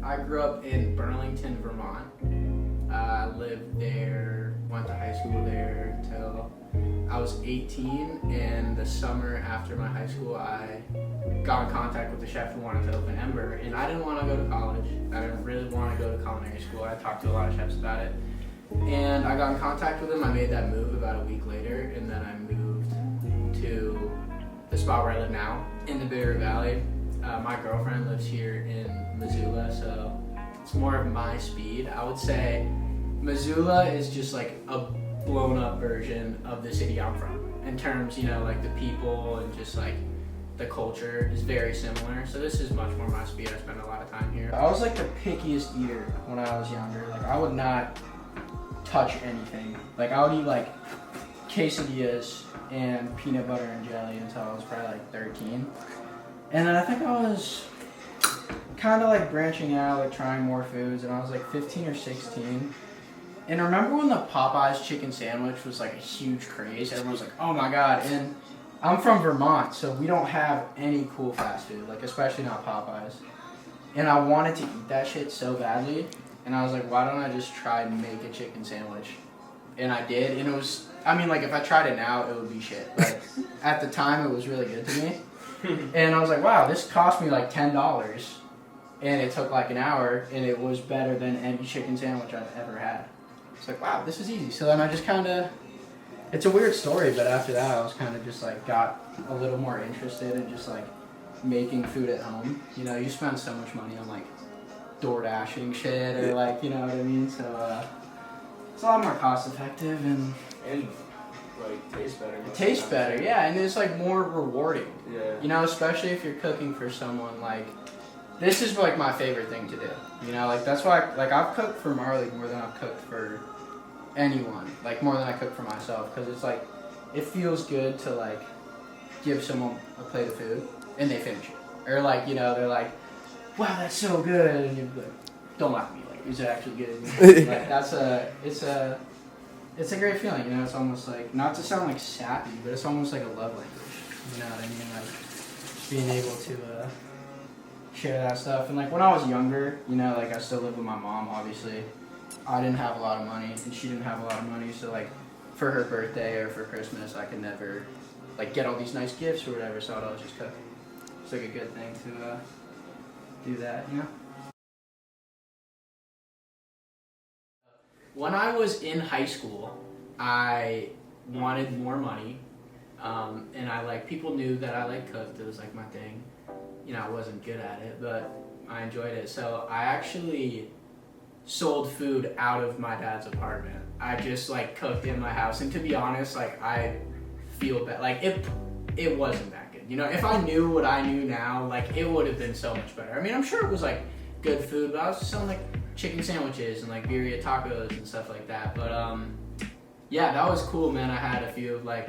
I grew up in Burlington, Vermont. I lived there, went to high school there until I was 18, and the summer after my high school, I got in contact with the chef who wanted to open Ember, and I didn't want to go to college. I didn't really want to go to culinary school. I talked to a lot of chefs about it, and I got in contact with him. I made that move about a week later, and then I moved to the spot where I live now, in the Bitter Valley. My girlfriend lives here in Missoula, so it's more of my speed. I would say Missoula is just like a blown up version of the city I'm from in terms, like the people and just like the culture is very similar. So this is much more my speed. I spend a lot of time here. I was like the pickiest eater when I was younger. Like I would not touch anything. Like I would eat like quesadillas and peanut butter and jelly until I was probably like 13. And then I think I was kind of like branching out, like trying more foods, and I was like 15 or 16. And remember when the Popeyes chicken sandwich was like a huge craze? Everyone was like, oh my God. And I'm from Vermont, so we don't have any cool fast food, like especially not Popeyes. And I wanted to eat that shit so badly. And I was like, why don't I just try and make a chicken sandwich? And I did, and it was, like if I tried it now, it would be shit. But at the time, it was really good to me. And I was like, wow, this cost me like $10. And it took like an hour, and it was better than any chicken sandwich I've ever had. It's like, wow, this is easy. So then I just kind of, it's a weird story, but after that, I was kind of just like, got a little more interested in just like making food at home. You spend so much money on like door dashing shit or like, you know what I mean? So it's a lot more cost effective and like tastes better. It tastes better, yeah, and it's like more rewarding. Yeah. Especially if you're cooking for someone like, this is like my favorite thing to do. Like that's why like I've cooked for Marley more than I've cooked for anyone, like more than I cook for myself, because it's like it feels good to like give someone a plate of food and they finish it, or like they're like, wow, that's so good, and you're like, don't laugh at me, like is it actually good? Like it's a great feeling, it's almost like, not to sound like sappy, but it's almost like a love language, you know what I mean, like being able to share that stuff. And like when I was younger, like I still lived with my mom, obviously. I didn't have a lot of money and she didn't have a lot of money, so like for her birthday or for Christmas I could never like get all these nice gifts or whatever, so I'd always just cook. It's like a good thing to do that, When I was in high school, I wanted more money, and people knew that I cooked. It was like my thing. I wasn't good at it, but I enjoyed it. So I actually sold food out of my dad's apartment. I just cooked in my house, and to be honest, I feel bad. It wasn't that good. If I knew what I knew now, it would have been so much better. I'm sure it was good food, but I was just selling chicken sandwiches and birria tacos and stuff like that. But yeah, that was cool, man. I had a few of my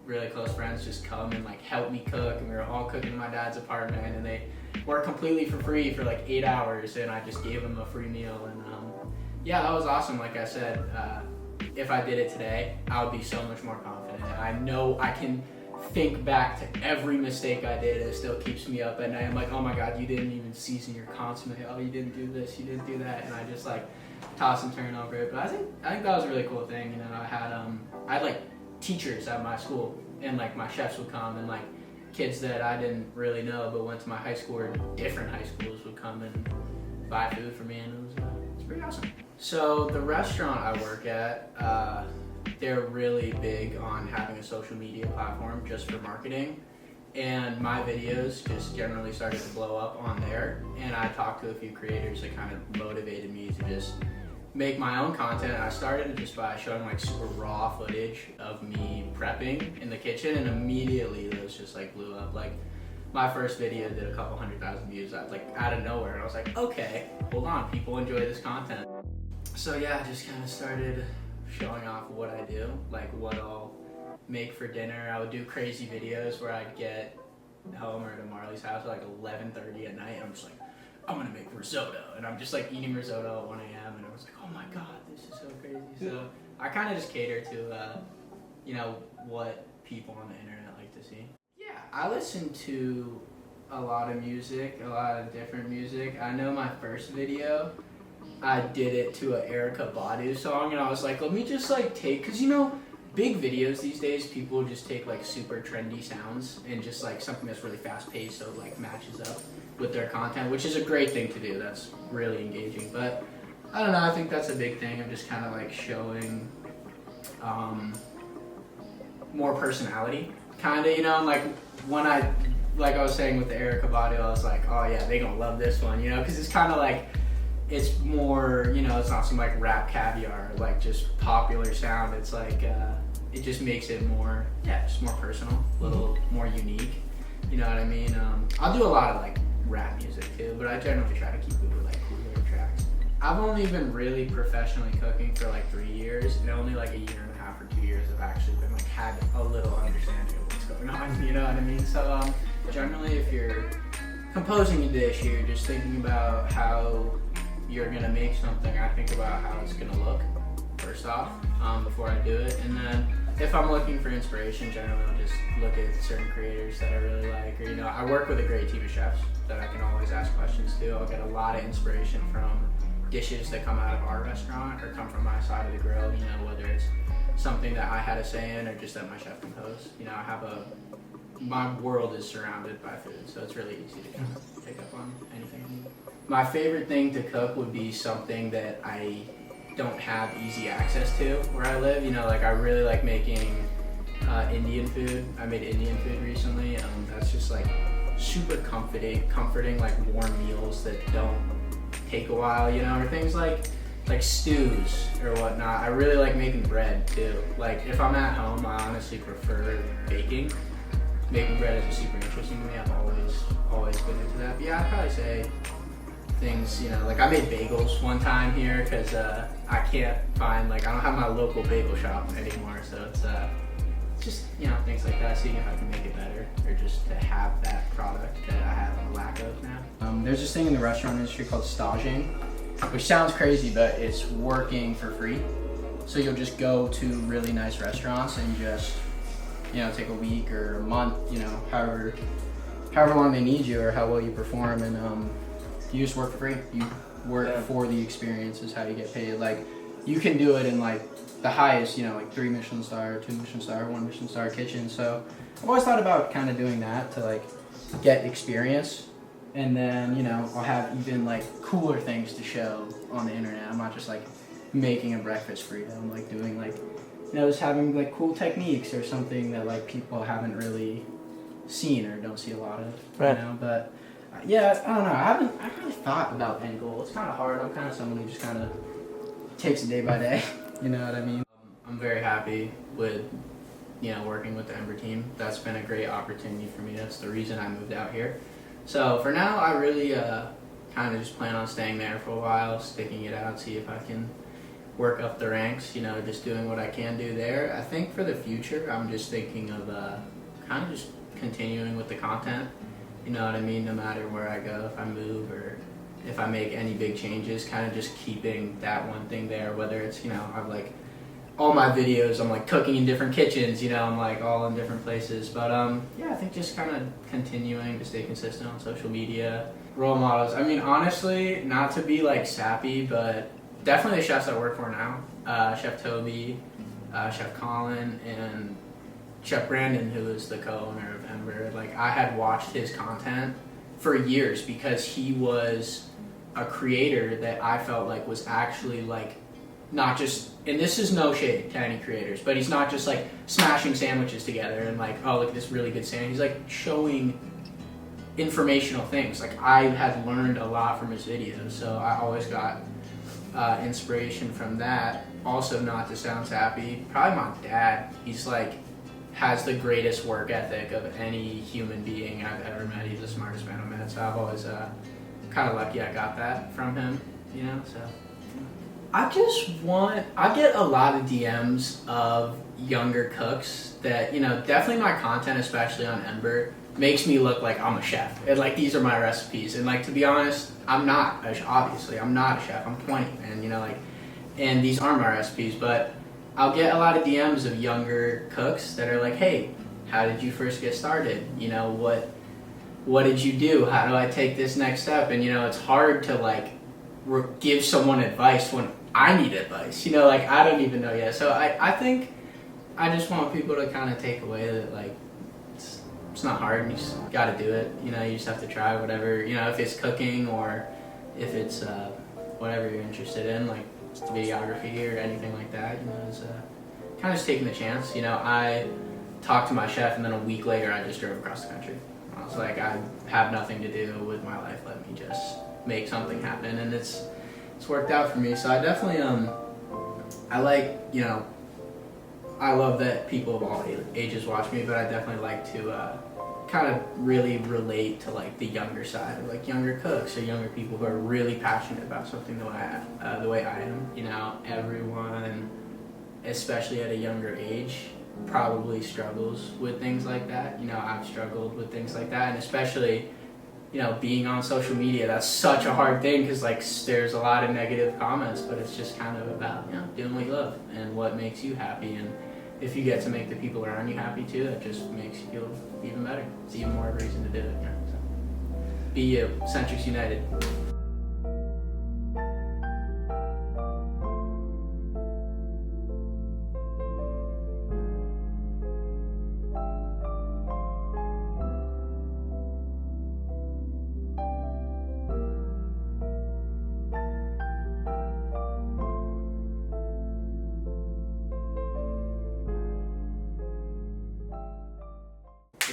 really close friends just come and help me cook, and we were all cooking in my dad's apartment, and they worked completely for free for 8 hours, and I just gave them a free meal. And yeah, that was awesome. Like I said, if I did it today, I would be so much more confident. I know I can think back to every mistake I did, and it still keeps me up at night. I'm like, oh my God, you didn't even season your consomme. Oh, you didn't do this, you didn't do that, and I just toss and turn over it. But I think that was a really cool thing. I had teachers at my school, and my chefs would come, and kids that I didn't really know but went to my high school or different high schools would come and buy food for me, and it was pretty awesome. So the restaurant I work at, they're really big on having a social media platform just for marketing, and my videos just generally started to blow up on there, and I talked to a few creators that kind of motivated me to just make my own content. I started just by showing super raw footage of me prepping in the kitchen, and immediately those just blew up. My first video did a couple 100,000 views out of nowhere, and I was like, okay, hold on, people enjoy this content. So yeah, I just kind of started showing off what I do, what I'll make for dinner. I would do crazy videos where I'd get home or to Marley's house at 11:30 at night, and I'm just I'm gonna make risotto, and I'm just eating risotto at 1 a.m. and I was oh my God, this is so crazy. So I kind of just cater to what people on the internet like to see. Yeah, I listen to a lot of music, a lot of different music. I know my first video, I did it to an Erykah Badu song, and I was like, let me just like take, cause you know, big videos these days, people just take like super trendy sounds and just like something that's really fast paced, so it like matches up with their content, which is a great thing to do. That's really engaging. But I don't know, I think that's a big thing of just kind of like showing more personality, kind of, you know, like when like I was saying with the Erykah Badu, I was like, oh yeah, they gonna love this one, you know, because it's kind of like, it's more, you know, it's not some like rap caviar, like just popular sound. It's like, it just makes it more, yeah, just more personal, a little more unique, you know what I mean? I'll do a lot of like rap music too, but I generally try to keep it with like cooler tracks. I've only been really professionally cooking for like 3 years, and only like a year and a half or 2 years I've actually been like had a little understanding of what's going on, you know what I mean? So generally if you're composing a dish, you're just thinking about how you're gonna make something. I think about how it's gonna look first off before I do it, and then if I'm looking for inspiration, generally I'll just look at certain creators that I really like, or you know, I work with a great team of chefs that I can always ask questions to. I'll get a lot of inspiration from dishes that come out of our restaurant or come from my side of the grill, you know, whether it's something that I had a say in or just that my chef composed. You know, my world is surrounded by food, so it's really easy to kind of pick up on anything. My favorite thing to cook would be something that I don't have easy access to where I live. You know, like I really like making Indian food. I made Indian food recently. That's just like super comforting, like warm meals that don't take a while, you know, or things like stews or whatnot. I really like making bread too. Like if I'm at home, I honestly prefer baking. Making bread is super interesting to me. I've always been into that. But yeah, I'd probably say things, you know, like I made bagels one time here because I can't find, like I don't have my local bagel shop anymore, so it's just, you know, things like that, seeing if I can make it better or just to have that product that I have a lack of now. There's this thing in the restaurant industry called staging, which sounds crazy, but it's working for free. So you'll just go to really nice restaurants and just, you know, take a week or a month, you know, however long they need you or how well you perform, and you just work for free. You work for the experience is how you get paid. Like you can do it in like the highest, you know, like 3 Michelin star, 2 Michelin star, 1 Michelin star kitchen. So I've always thought about kind of doing that to like get experience, and then, you know, I'll have even like cooler things to show on the internet. I'm not just like making a breakfast burrito. I'm like doing like, you know, just having like cool techniques or something that like people haven't really seen or don't see a lot of, right. You know, but yeah, I don't know. I haven't really thought about end goal. It's kind of hard. I'm kind of someone who just kind of takes it day by day. You know what I mean? I'm very happy with, you know, working with the Ember team. That's been a great opportunity for me. That's the reason I moved out here. So for now, I really kind of just plan on staying there for a while, sticking it out, see if I can work up the ranks, you know, just doing what I can do there. I think for the future, I'm just thinking of kind of just continuing with the content. You know what I mean? No matter where I go, if I move or if I make any big changes, kind of just keeping that one thing there, whether it's, you know, I've like all my videos, I'm like cooking in different kitchens, you know, I'm like all in different places. But yeah, I think just kind of continuing to stay consistent on social media. Role models, I mean, honestly, not to be like sappy, but definitely the chefs I work for now. Chef Toby, Chef Colin, and Chef Brandon, who is the co-owner of Ember. Like I had watched his content for years because he was a creator that I felt like was actually like not just, and this is no shade to any creators, but he's not just like smashing sandwiches together and like, oh, look at this really good sandwich. He's like showing informational things. Like I had learned a lot from his videos, so I always got inspiration from that. Also, not to sound sappy, probably my dad. He's like has the greatest work ethic of any human being I've ever met. He's the smartest man I've met, so I've always kind of lucky I got that from him, you know. So I get a lot of DMs of younger cooks that, you know, definitely my content, especially on Ember, makes me look like I'm a chef. And like these are my recipes, and like to be honest, I'm not. Obviously, I'm not a chef. I'm 20, and you know, like, and these are my recipes, but I'll get a lot of DMs of younger cooks that are like, hey, how did you first get started? You know, what what did you do? How do I take this next step? And it's hard to like give someone advice when I need advice. Like I don't even know yet. So I think I just want people to kind of take away that like it's not hard. You just got to do it. You just have to try whatever. If it's cooking or if it's whatever you're interested in, like videography or anything like that. Is kind of just taking the chance. I talked to my chef, and then a week later, I just drove across the country. I was like, I have nothing to do with my life. Let me just make something happen, and it's worked out for me. So I definitely I like I love that people of all ages watch me, but I definitely like to kind of really relate to like the younger side of like younger cooks or younger people who are really passionate about something the way I am. Everyone, especially at a younger age, probably struggles with things like that. I've struggled with things like that, and especially being on social media, that's such a hard thing because like there's a lot of negative comments, but it's just kind of about doing what you love and what makes you happy. And if you get to make the people around you happy too, that just makes you feel even better. It's even more of a reason to do it. So, be you, Centrics United.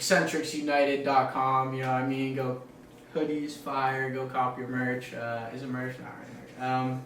ExcentricsUnited.com, go hoodies, fire, go cop your merch. Is it merch? Not really merch.